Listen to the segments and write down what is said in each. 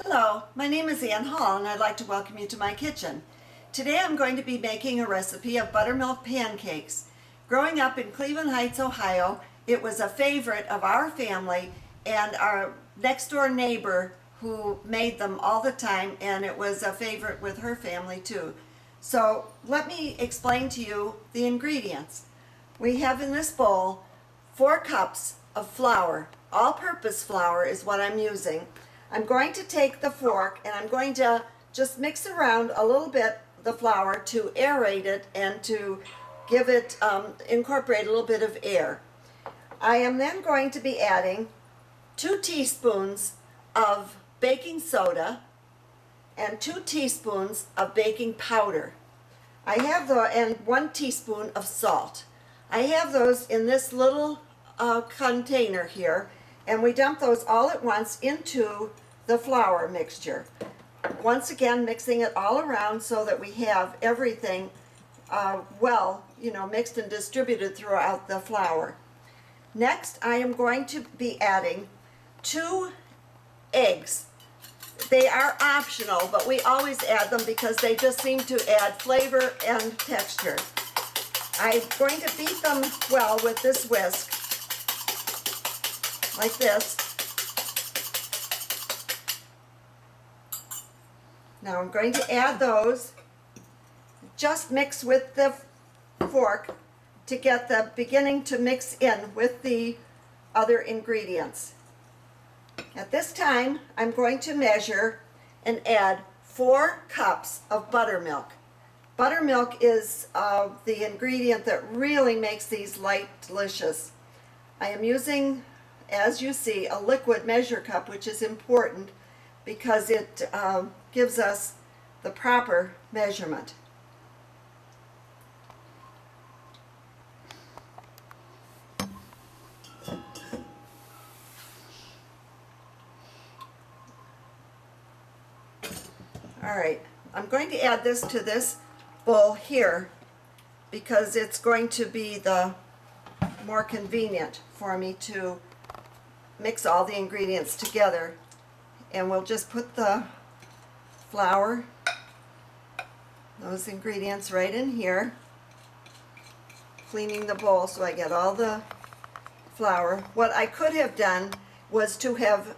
Hello, my name is Ann Hall and I'd like to welcome you to my kitchen. Today I'm going to be making a recipe of buttermilk pancakes. Growing up in Cleveland Heights, Ohio, it was a favorite of our family and our next door neighbor who made them all the time, and it was a favorite with her family too. So let me explain to you the ingredients. We have in this bowl 4 cups of flour. All-purpose flour is what I'm using. I'm going to take the fork and I'm going to just mix around a little bit the flour to aerate it and to give it, incorporate a little bit of air. I am then going to be adding 2 teaspoons of baking soda and 2 teaspoons of baking powder. And 1 teaspoon of salt. I have those in this little container here, and we dump those all at once into the flour mixture. Once again, mixing it all around so that we have everything mixed and distributed throughout the flour. Next, I am going to be adding 2 eggs. They are optional, but we always add them because they just seem to add flavor and texture. I'm going to beat them well with this whisk, like this. Now I'm going to add those. Just mix with the fork to get the beginning to mix in with the other ingredients. At this time, I'm going to measure and add 4 cups of buttermilk. Buttermilk is the ingredient that really makes these light delicious. I am using, as you see, a liquid measure cup, which is important because it gives us the proper measurement. Alright, I'm going to add this to this bowl here because it's going to be the more convenient for me to mix all the ingredients together. And we'll just put the flour, those ingredients right in here, cleaning the bowl so I get all the flour. What I could have done was to have,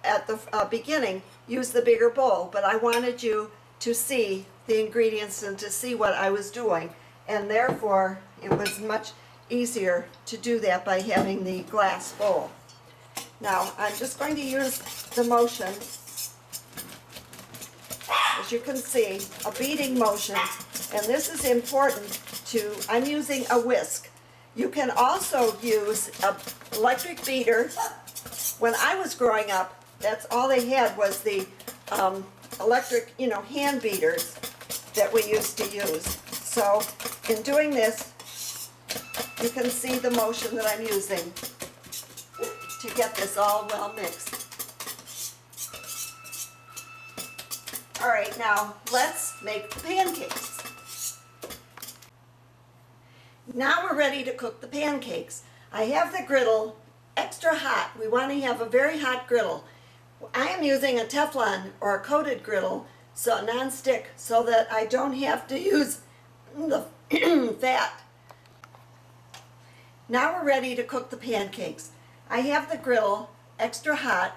at the beginning, used the bigger bowl, but I wanted you to see the ingredients and to see what I was doing, and therefore it was much easier to do that by having the glass bowl. Now I'm just going to use the motion, as you can see, a beating motion, and this is important to, I'm using a whisk. You can also use an electric beater. When I was growing up, that's all they had was the electric, hand beaters that we used to use. So in doing this, you can see the motion that I'm using to get this all well mixed. Alright, now let's make the pancakes. Now we're ready to cook the pancakes. I have the griddle extra hot. We want to have a very hot griddle. I am using a teflon or a coated griddle, so non-stick, so that I don't have to use the fat. Now we're ready to cook the pancakes. I have the griddle extra hot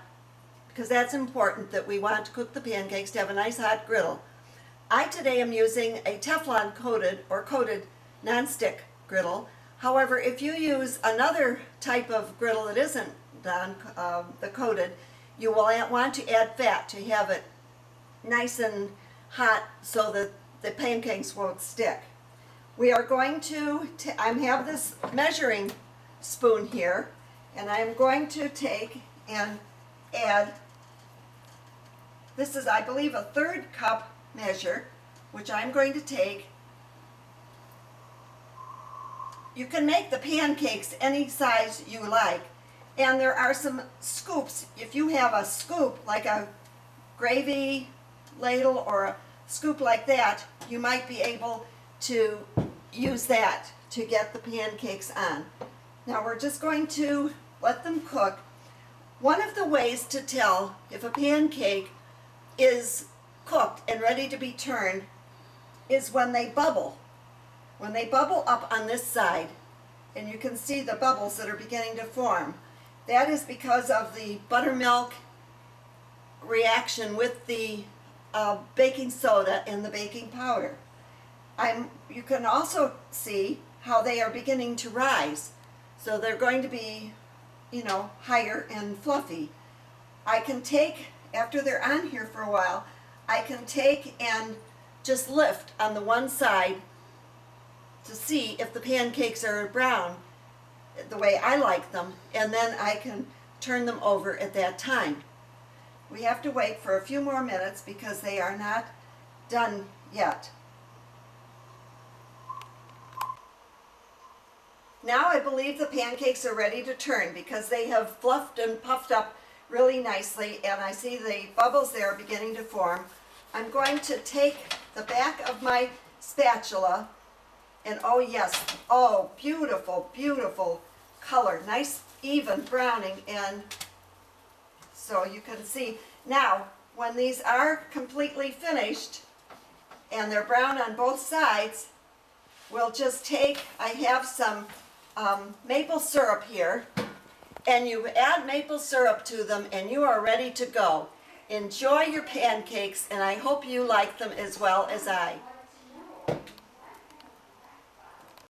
because that's important, that we want to cook the pancakes to have a nice hot griddle. I today am using a teflon coated non-stick griddle. However, if you use another type of griddle that isn't the coated, you will want to add fat to have it nice and hot so that the pancakes won't stick. We are going to, I have this measuring spoon here, and I'm going to take and add, this is, I believe, a 1/3 cup measure, which I'm going to take. You can make the pancakes any size you like, and there are some scoops. If you have a scoop, like a gravy ladle or a scoop like that, you might be able to use that to get the pancakes on. Now we're just going to let them cook. One of the ways to tell if a pancake is cooked and ready to be turned is when they bubble. When they bubble up on this side, and you can see the bubbles that are beginning to form. That is because of the buttermilk reaction with the baking soda and the baking powder. You can also see how they are beginning to rise. So they're going to be, higher and fluffy. I can take, after they're on here for a while, I can take and just lift on the one side to see if the pancakes are brown the way I like them, and then I can turn them over at that time. We have to wait for a few more minutes because they are not done yet. Now I believe the pancakes are ready to turn because they have fluffed and puffed up really nicely, and I see the bubbles there beginning to form. I'm going to take the back of my spatula and oh yes, oh beautiful, beautiful color, nice even browning, and so you can see. Now when these are completely finished and they're brown on both sides, we'll just take, I have some maple syrup here, and you add maple syrup to them and you are ready to go. Enjoy your pancakes, and I hope you like them as well as I.